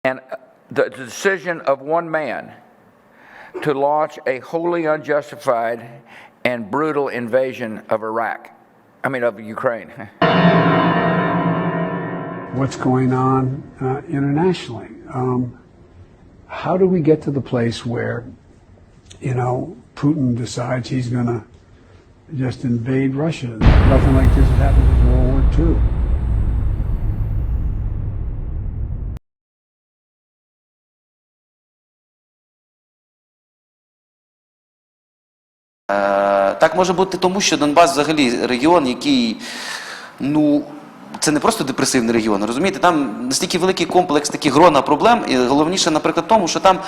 And the decision of one man to launch a wholly unjustified and brutal invasion of of Ukraine. What's going on internationally? How do we get to the place where, Putin decides he's going to just invade Russia? Nothing like this has happened in World War II. Так може бути тому, що Донбас взагалі регіон, який, це не просто депресивний регіон, розумієте? Там настільки великий комплекс, такі грона проблем, і головніше, наприклад, тому, що там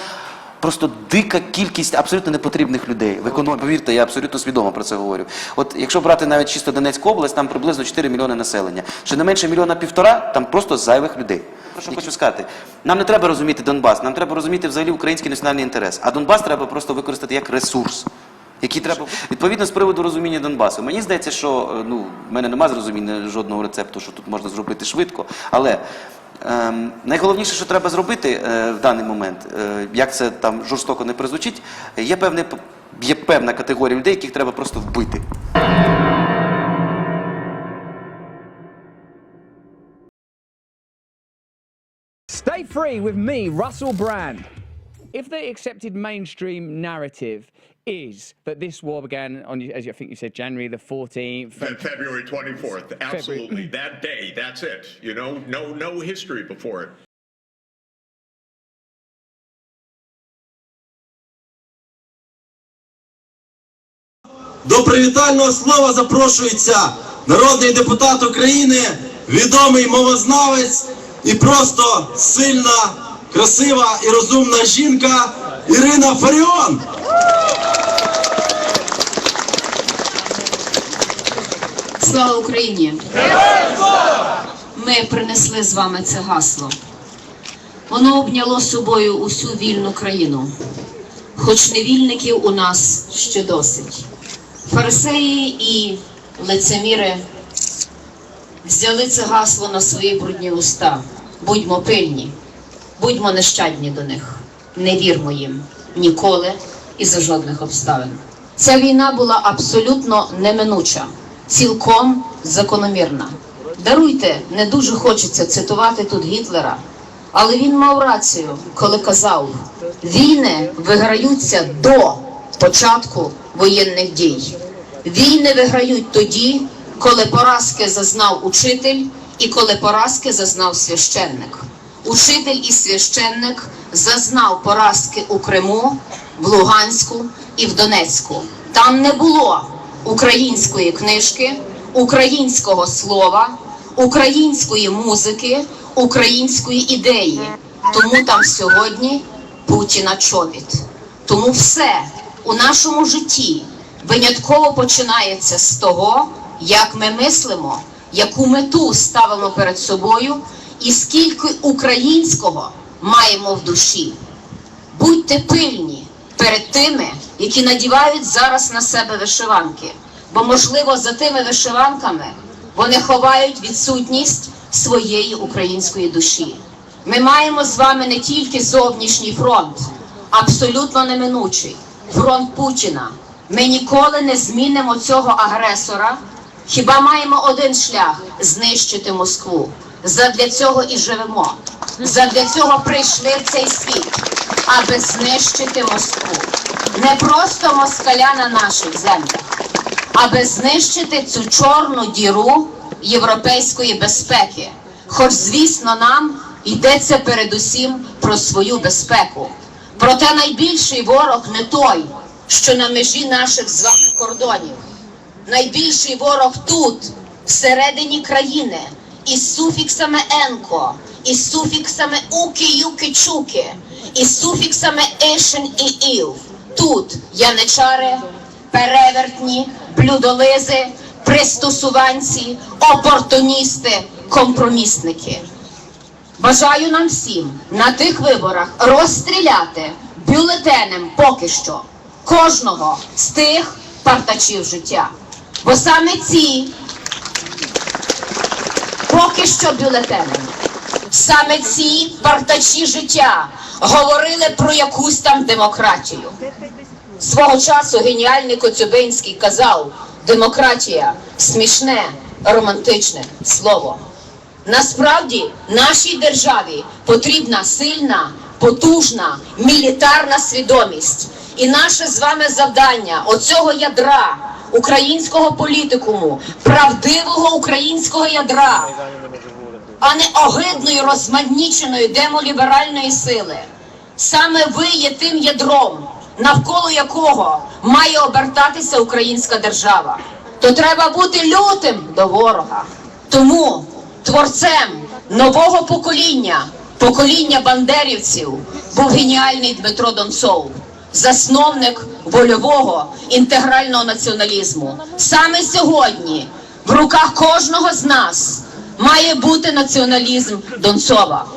просто дика кількість абсолютно непотрібних людей. В економіці, повірте, я абсолютно свідомо про це говорю. От якщо брати навіть чисто Донецьку область, там приблизно 4 мільйони населення. Ще не менше 1,5 мільйона, там просто зайвих людей. Що хочу сказати, нам не треба розуміти Донбас, нам треба розуміти взагалі український національний інтерес. А Донбас треба просто використати як ресурс. Які треба, відповідно, з приводу розуміння Донбасу. Мені здається, що, в мене немає зрозуміння жодного рецепту, що тут можна зробити швидко, але найголовніше, що треба зробити в даний момент, як це там жорстоко не прозвучить, є певна категорія людей, яких треба просто вбити. Stay free with me, Russel Brand. If the accepted mainstream narrative is that this war began on, as I think you said, January the 14th. February 24th. Absolutely. That day. That's it. No history before it. До привітального слова запрошується народний депутат України, відомий мовознавець і просто сильна, красива і розумна жінка Ірина Фаріон. Слава Україні! Ми принесли з вами це гасло. Воно обняло собою усю вільну країну. Хоч невільників у нас ще досить. Фарисеї і лицеміри взяли це гасло на свої брудні уста. Будьмо пильні, будьмо нещадні до них. Не вірмо їм ніколи і за жодних обставин. Ця війна була абсолютно неминуча. Цілком закономірна. Даруйте, не дуже хочеться цитувати тут Гітлера, але він мав рацію, коли казав: війни виграються до початку воєнних дій. Війни виграють тоді, коли поразки зазнав учитель і коли поразки зазнав священник. Учитель і священник зазнав поразки у Криму, в Луганську і в Донецьку. Там не було української книжки, українського слова, української музики, української ідеї. Тому там сьогодні Путіна чобіт. Тому все у нашому житті винятково починається з того, як ми мислимо, яку мету ставимо перед собою і скільки українського маємо в душі. Будьте пильні перед тими, які надівають зараз на себе вишиванки. Бо, можливо, за тими вишиванками вони ховають відсутність своєї української душі. Ми маємо з вами не тільки зовнішній фронт, абсолютно неминучий, фронт Путіна. Ми ніколи не змінимо цього агресора, хіба маємо один шлях – знищити Москву. Задля цього і живемо. Задля цього прийшли в цей світ, аби знищити Москву. Не просто москаля на наших землях, аби знищити цю чорну діру європейської безпеки. Хоч, звісно, нам йдеться передусім про свою безпеку. Проте найбільший ворог не той, що на межі наших з вами кордонів. Найбільший ворог тут, всередині країни, із суфіксами «енко», із суфіксами «уки», «юки», «чуки», із суфіксами «ишин» і «ів». Тут яничари, перевертні, блюдолизи, пристосуванці, опортуністи, компромісники. Бажаю нам всім на тих виборах розстріляти бюлетенем поки що кожного з тих партачів життя. Бо саме ці поки що бюлетенем Саме ці партачі життя говорили про якусь там демократію. Свого часу геніальний Коцюбинський казав: демократія – смішне, романтичне слово. Насправді, нашій державі потрібна сильна, потужна, мілітарна свідомість. І наше з вами завдання оцього ядра українського політикуму, правдивого українського ядра, а не огидної, розманіченої демоліберальної сили. Саме ви є тим ядром, навколо якого має обертатися українська держава. То треба бути лютим до ворога. Тому творцем нового покоління, покоління бандерівців, був геніальний Дмитро Донцов, засновник вольового інтегрального націоналізму. Саме сьогодні в руках кожного з нас має бути націоналізм Донцова.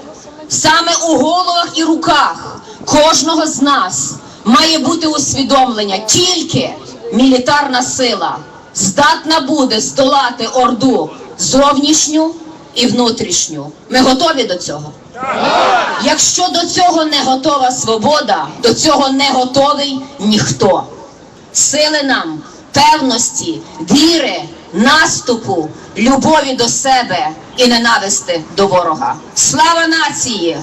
Саме у головах і руках кожного з нас має бути усвідомлення: тільки мілітарна сила здатна буде здолати орду зовнішню і внутрішню. Ми готові до цього? Якщо до цього не готова свобода, до цього не готовий ніхто. Сили нам, певності, віри, наступу, любові до себе і ненависти до ворога. Слава нації!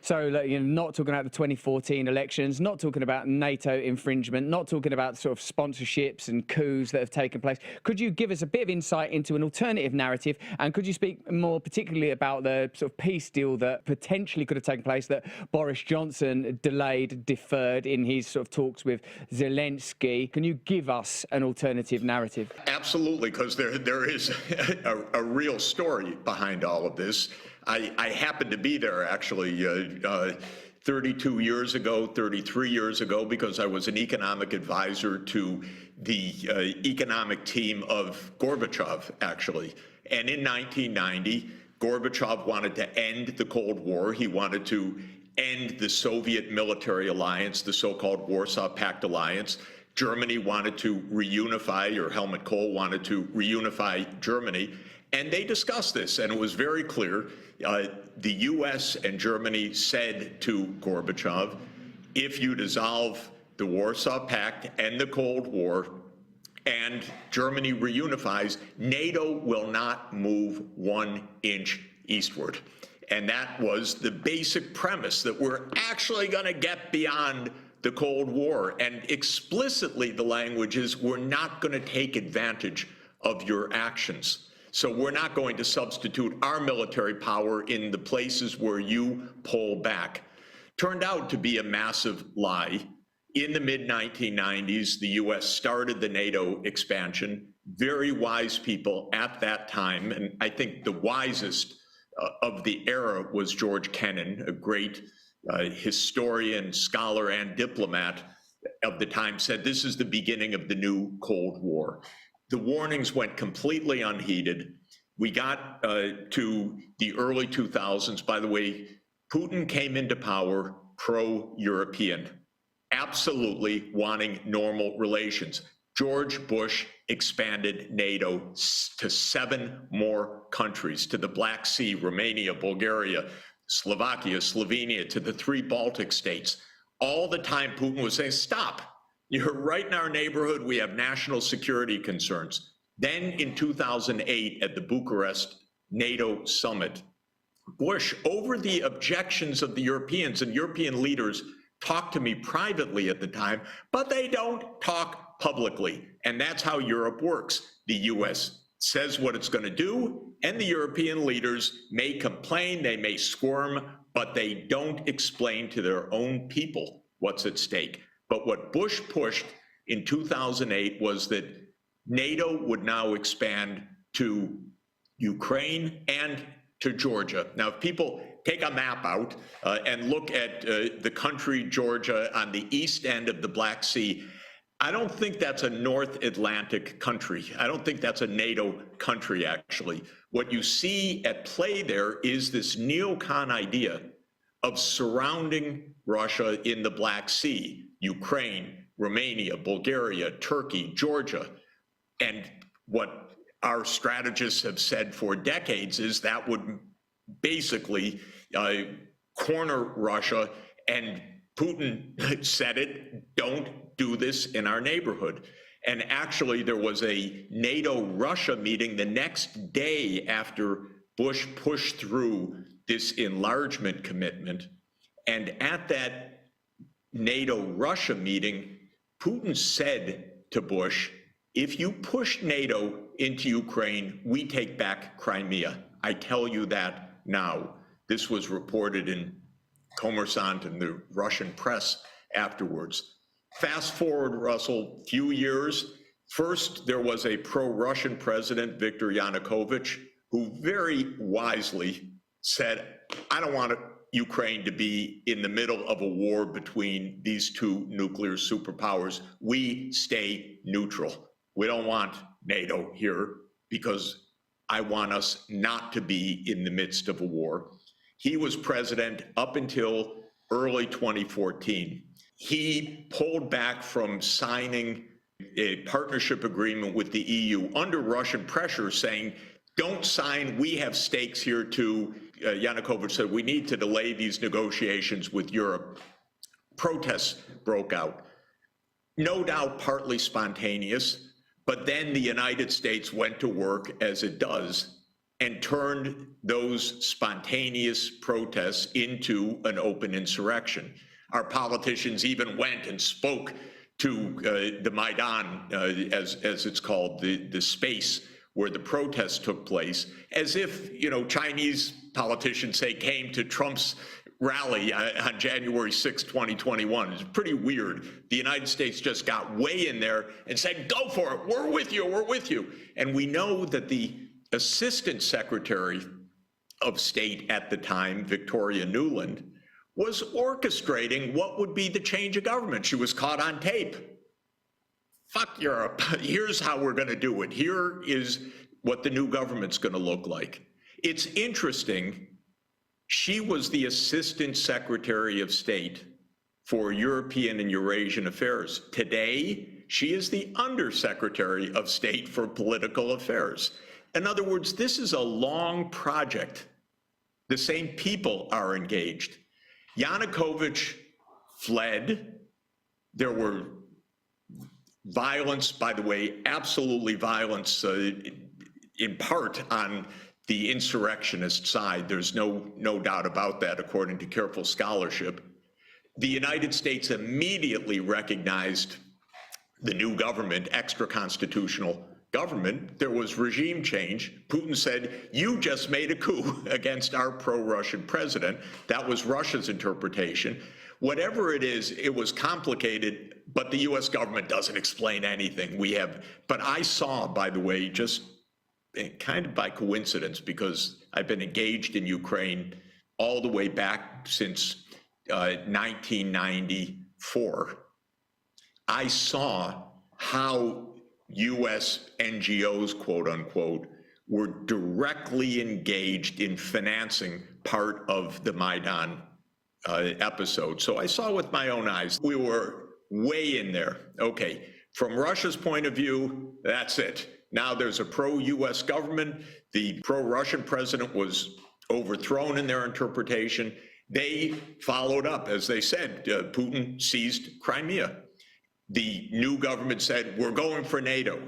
So, like, you're not talking about the 2014 elections, not talking about NATO infringement, not talking about sort of sponsorships and coups that have taken place. Could you give us a bit of insight into an alternative narrative? And could you speak more particularly about the sort of peace deal that potentially could have taken place that Boris Johnson delayed, deferred in his sort of talks with Zelensky? Can you give us an alternative narrative? Absolutely, because there is a real story behind all of this. I happened to be there actually 32 years ago, 33 years ago, because I was an economic advisor to the economic team of Gorbachev, actually. And in 1990, Gorbachev wanted to end the Cold War. He wanted to end the Soviet military alliance, the so-called Warsaw Pact alliance. Germany wanted to reunify, or Helmut Kohl wanted to reunify Germany. And they discussed this, and it was very clear. The US and Germany said to Gorbachev, if you dissolve the Warsaw Pact and the Cold War, and Germany reunifies, NATO will not move 1 inch eastward. And that was the basic premise, that we're actually going to get beyond the Cold War. And explicitly, the language is, we're not going to take advantage of your actions. So we're not going to substitute our military power in the places where you pull back. Turned out to be a massive lie. In the mid-1990s, the US started the NATO expansion. Very wise people at that time, and I think the wisest of the era was George Kennan, a great historian, scholar, and diplomat of the time, said this is the beginning of the new Cold War. The warnings went completely unheeded. We got to the early 2000s. By the way, Putin came into power pro-European, absolutely wanting normal relations. George Bush expanded NATO to 7 more countries, to the Black Sea, Romania, Bulgaria, Slovakia, Slovenia, to the 3 Baltic states. All the time Putin was saying, stop. You're right in our neighborhood. We have national security concerns. Then in 2008 at the Bucharest NATO summit, Bush, over the objections of the Europeans, and European leaders talked to me privately at the time, but they don't talk publicly. And that's how Europe works. The US says what it's going to do, and the European leaders may complain, they may squirm, but they don't explain to their own people what's at stake. But what Bush pushed in 2008 was that NATO would now expand to Ukraine and to Georgia. Now, if people take a map out and look at the country Georgia on the east end of the Black Sea, I don't think that's a North Atlantic country. I don't think that's a NATO country, actually. What you see at play there is this neocon idea of surrounding Russia in the Black Sea, Ukraine, Romania, Bulgaria, Turkey, Georgia. And what our strategists have said for decades is that would basically corner Russia, and Putin said it, don't do this in our neighborhood. And actually, there was a NATO-Russia meeting the next day after Bush pushed through this enlargement commitment. And at that NATO-Russia meeting, Putin said to Bush, if you push NATO into Ukraine, we take back Crimea. I tell you that now. This was reported in Kommersant and the Russian press afterwards. Fast forward, Russell, few years. First, there was a pro-Russian president, Viktor Yanukovych, who very wisely said, I don't want Ukraine to be in the middle of a war between these two nuclear superpowers. We stay neutral. We don't want NATO here because I want us not to be in the midst of a war. He was president up until early 2014. He pulled back from signing a partnership agreement with the EU under Russian pressure, saying, don't sign, we have stakes here too. Yanukovych said, we need to delay these negotiations with Europe. Protests broke out. No doubt partly spontaneous, but then the United States went to work, as it does, and turned those spontaneous protests into an open insurrection. Our politicians even went and spoke to the Maidan, as it's called, the space where the protests took place, as if, Chinese politicians, say, came to Trump's rally on January 6, 2021. It's pretty weird. The United States just got way in there and said, go for it, we're with you, we're with you. And we know that the Assistant Secretary of State at the time, Victoria Nuland, was orchestrating what would be the change of government. She was caught on tape. Fuck Europe. Here's how we're going to do it. Here is what the new government's going to look like. It's interesting. She was the Assistant Secretary of State for European and Eurasian Affairs. Today, she is the Undersecretary of State for Political Affairs. In other words, this is a long project. The same people are engaged. Yanukovych fled. There were violence, by the way, absolutely violence, in part on the insurrectionist side. There's no doubt about that, according to careful scholarship. The United States immediately recognized the new government, extra-constitutional government. There was regime change. Putin said, you just made a coup against our pro-Russian president. That was Russia's interpretation. Whatever it is, it was complicated, but the US government doesn't explain anything. But I saw, by the way, just kind of by coincidence, because I've been engaged in Ukraine all the way back since 1994. I saw how US NGOs, quote unquote, were directly engaged in financing part of the Maidan episode. So I saw with my own eyes. We were way in there. Okay, from Russia's point of view, that's it. Now there's a pro-US government. The pro-Russian president was overthrown in their interpretation. They followed up, as they said, Putin seized Crimea. The new government said, we're going for NATO.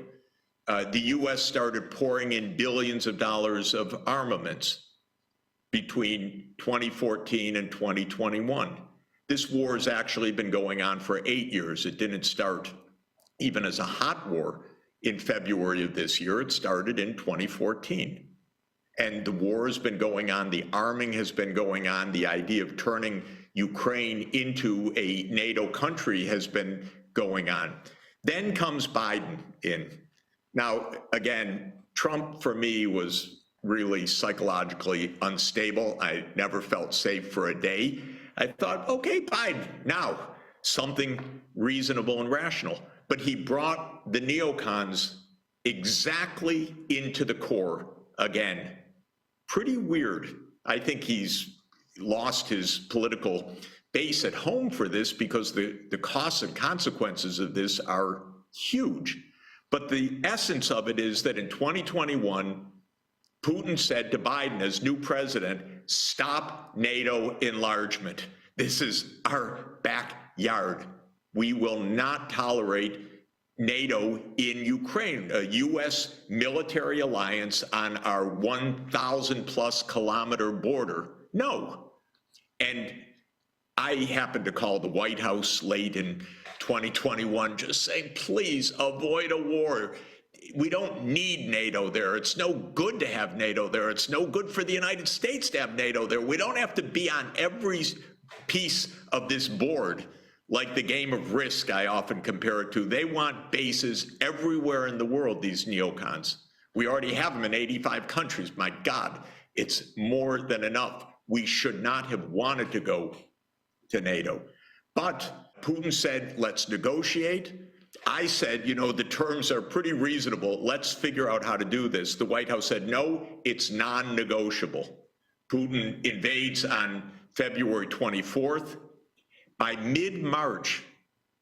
The US started pouring in billions of dollars of armaments between 2014 and 2021. This war has actually been going on for 8 years. It didn't start even as a hot war in February of this year. It started in 2014. And the war has been going on, the arming has been going on, the idea of turning Ukraine into a NATO country has been going on. Then comes Biden in. Now, again, Trump for me was really psychologically unstable. I never felt safe for a day. I thought, okay, Biden, now something reasonable and rational. But he brought the neocons exactly into the core again. Pretty weird. I think he's lost his political base at home for this because the costs and consequences of this are huge. But the essence of it is that in 2021, Putin said to Biden as new president, stop NATO enlargement. This is our backyard. We will not tolerate NATO in Ukraine, a U.S. military alliance on our 1,000 plus kilometer border. No. And I happened to call the White House late in 2021 just saying, please avoid a war. We don't need NATO there. It's no good to have NATO there. It's no good for the United States to have NATO there. We don't have to be on every piece of this board. Like the game of Risk, I often compare it to. They want bases everywhere in the world, these neocons. We already have them in 85 countries. My God, it's more than enough. We should not have wanted to go to NATO. But Putin said, let's negotiate. I said, you know, the terms are pretty reasonable. Let's figure out how to do this. The White House said, no, it's non-negotiable. Putin invades on February 24th. By mid-March,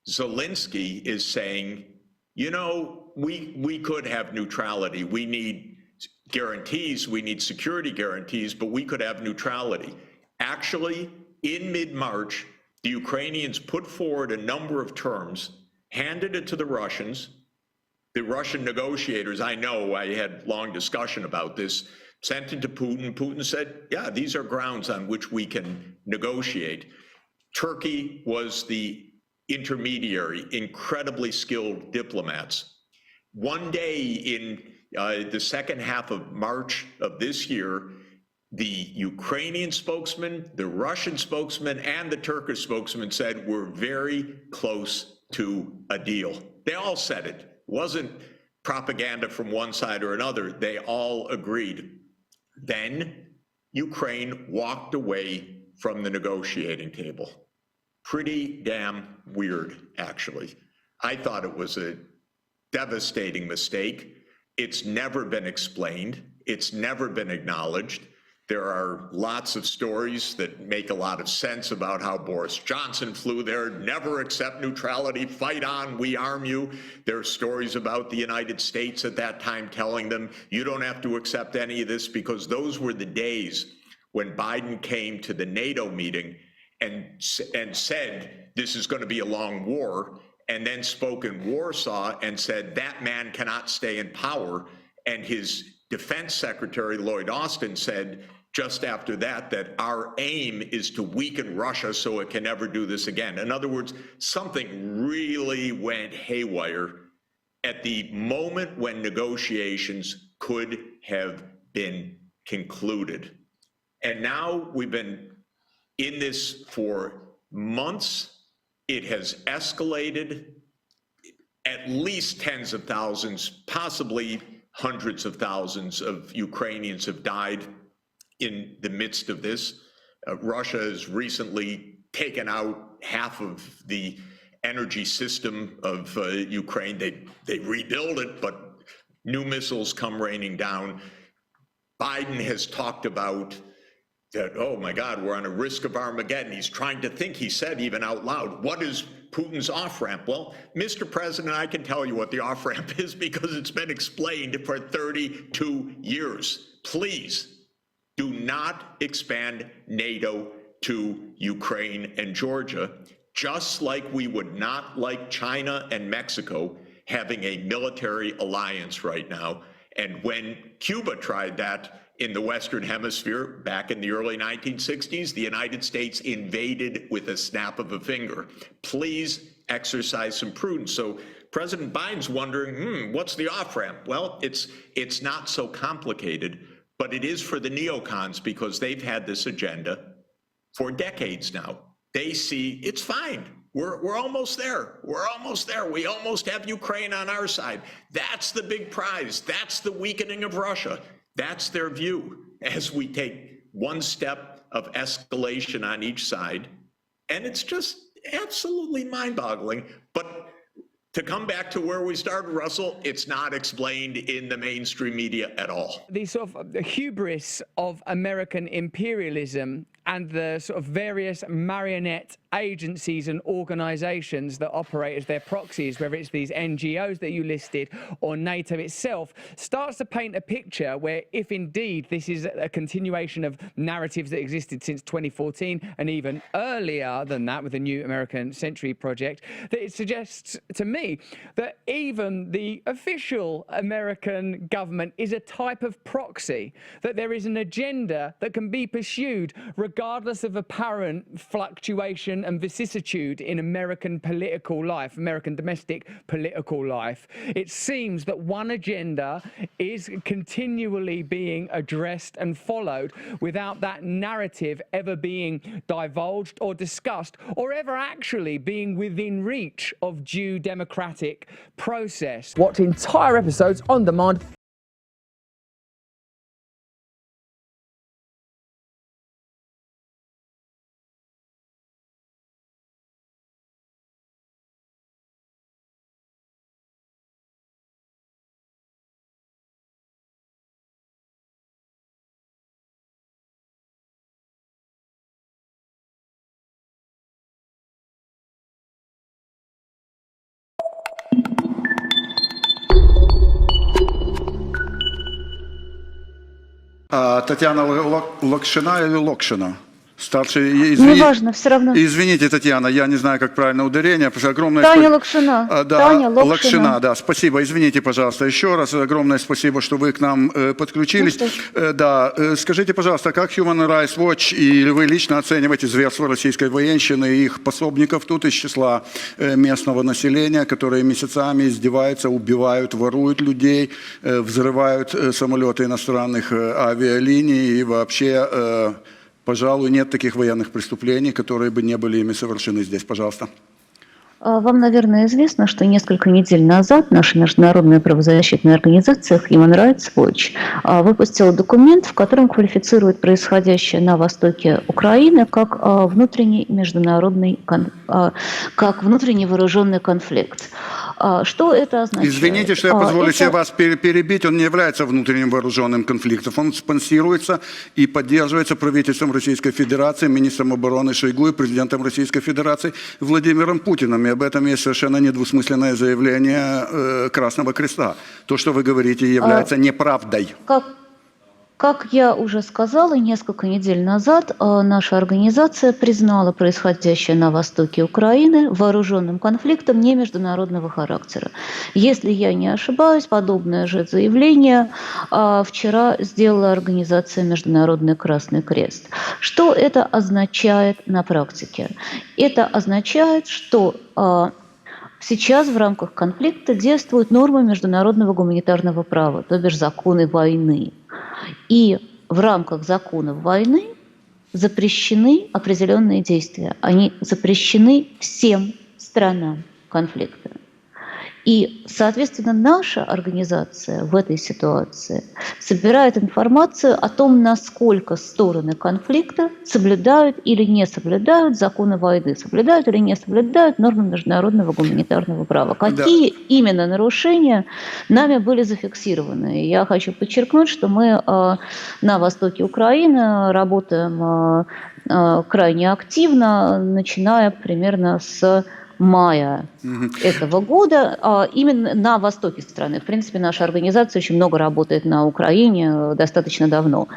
Zelensky is saying, you know, we could have neutrality. We need guarantees, we need security guarantees, but we could have neutrality. Actually, in mid-March, the Ukrainians put forward a number of terms, handed it to the Russians. The Russian negotiators, I know, I had long discussion about this, sent it to Putin. Putin said, yeah, these are grounds on which we can negotiate. Turkey was the intermediary, incredibly skilled diplomats. One day in the second half of March of this year, the Ukrainian spokesman, the Russian spokesman, and the Turkish spokesman said, we're very close to a deal. They all said it. It wasn't propaganda from one side or another. They all agreed. Then Ukraine walked away from the negotiating table. Pretty damn weird, actually. I thought it was a devastating mistake. It's never been explained. It's never been acknowledged. There are lots of stories that make a lot of sense about how Boris Johnson flew there, never accept neutrality, fight on, we arm you. There are stories about the United States at that time telling them, you don't have to accept any of this, because those were the days when Biden came to the NATO meeting and said, this is going to be a long war, and then spoke in Warsaw and said, that man cannot stay in power. And his Defense Secretary, Lloyd Austin, said just after that, that our aim is to weaken Russia so it can never do this again. In other words, something really went haywire at the moment when negotiations could have been concluded. And now we've been in this for months. It has escalated. At least tens of thousands, possibly hundreds of thousands of Ukrainians have died in the midst of this. Russia has recently taken out half of the energy system of Ukraine. They rebuild it, but new missiles come raining down. Biden has talked about that, oh my God, we're on a risk of Armageddon. He's trying to think, he said even out loud, what is Putin's off-ramp? Well, Mr. President, I can tell you what the off-ramp is because it's been explained for 32 years. Please do not expand NATO to Ukraine and Georgia, just like we would not like China and Mexico having a military alliance right now. And when Cuba tried that in the Western Hemisphere back in the early 1960s, the United States invaded with a snap of a finger. Please exercise some prudence. So President Biden's wondering, what's the off-ramp? Well, it's not so complicated, but it is for the neocons because they've had this agenda for decades now. They see it's fine. We're almost there. We're almost there. We almost have Ukraine on our side. That's the big prize. That's the weakening of Russia. That's their view as we take one step of escalation on each side. And it's just absolutely mind-boggling. But to come back to where we started, Russell, it's not explained in the mainstream media at all. The sort of the hubris of American imperialism and the sort of various marionette agencies and organizations that operate as their proxies, whether it's these NGOs that you listed or NATO itself, starts to paint a picture where, if indeed this is a continuation of narratives that existed since 2014 and even earlier than that with the New American Century Project, that it suggests to me that even the official American government is a type of proxy, that there is an agenda that can be pursued regardless of apparent fluctuation and vicissitude in American political life, American domestic political life. It seems that one agenda is continually being addressed and followed without that narrative ever being divulged or discussed or ever actually being within reach of due democratic process. Watch entire episodes on demand. Татьяна Локшина или Локшина? Старший, Неважно, все равно. Извините, Татьяна, я не знаю, как правильно ударение. Огромное Таня Локшина. Да, Таня Локшина, да, спасибо. Извините, пожалуйста, еще раз. Огромное спасибо, что вы к нам подключились. Да, скажите, пожалуйста, как Human Rights Watch и вы лично оцениваете зверство российской военщины и их пособников тут из числа местного населения, которые месяцами издеваются, убивают, воруют людей, взрывают самолеты иностранных авиалиний и вообще... Пожалуй, нет таких военных преступлений, которые бы не были ими совершены здесь. Пожалуйста. Вам, наверное, известно, что несколько недель назад наша международная правозащитная организация Human Rights Watch выпустила документ, в котором квалифицирует происходящее на востоке Украины как внутренний вооруженный конфликт. Что это означает? Извините, что я позволю себе вас перебить. Он не является внутренним вооруженным конфликтом. Он спонсируется и поддерживается правительством Российской Федерации, министром обороны Шойгу и президентом Российской Федерации Владимиром Путиным. И об этом есть совершенно недвусмысленное заявление Красного Креста. То, что вы говорите, является неправдой. Как я уже сказала, несколько недель назад наша организация признала происходящее на востоке Украины вооруженным конфликтом не международного характера. Если я не ошибаюсь, подобное же заявление вчера сделала организация Международный Красный Крест. Что это означает на практике? Это означает, что сейчас в рамках конфликта действуют нормы международного гуманитарного права, то бишь законы войны. И в рамках законов войны запрещены определенные действия. Они запрещены всем странам конфликта. И, соответственно, наша организация в этой ситуации собирает информацию о том, насколько стороны конфликта соблюдают или не соблюдают законы войны, соблюдают или не соблюдают нормы международного гуманитарного права. Какие именно нарушения нами были зафиксированы? Я хочу подчеркнуть, что мы на востоке Украины работаем крайне активно, начиная примерно с мая этого года, именно на востоке страны. В принципе, наша организация очень много работает на Украине достаточно давно.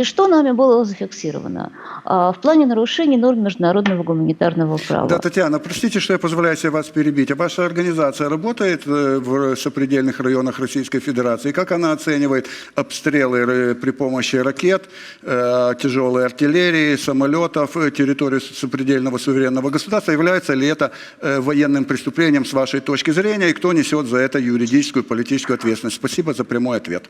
Что нами было зафиксировано? В плане нарушений норм международного гуманитарного права. Да, Татьяна, простите, что я позволяю себе вас перебить. А ваша организация работает в сопредельных районах Российской Федерации? Как она оценивает обстрелы при помощи ракет, тяжелой артиллерии, самолетов, территорию сопредельного суверенного государства? Является ли это военным преступлением с вашей точки зрения, и кто несет за это юридическую и политическую ответственность? Спасибо за прямой ответ.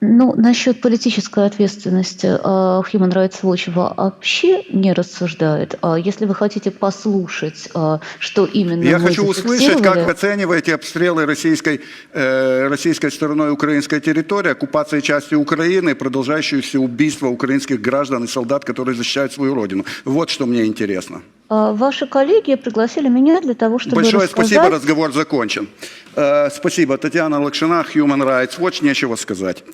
Ну, насчет политической ответственности Human Rights Watch вообще не рассуждает. Если вы хотите послушать, что именно я мы хочу услышать, как вы оцениваете обстрелы российской стороной украинской территории, оккупации части Украины, продолжающиеся убийства украинских граждан и солдат, которые защищают свою родину. Вот что мне интересно. Ваши коллеги пригласили меня для того, чтобы Большое спасибо, разговор закончен. Спасибо. Татьяна Локшина, Human Rights Watch, нечего сказать.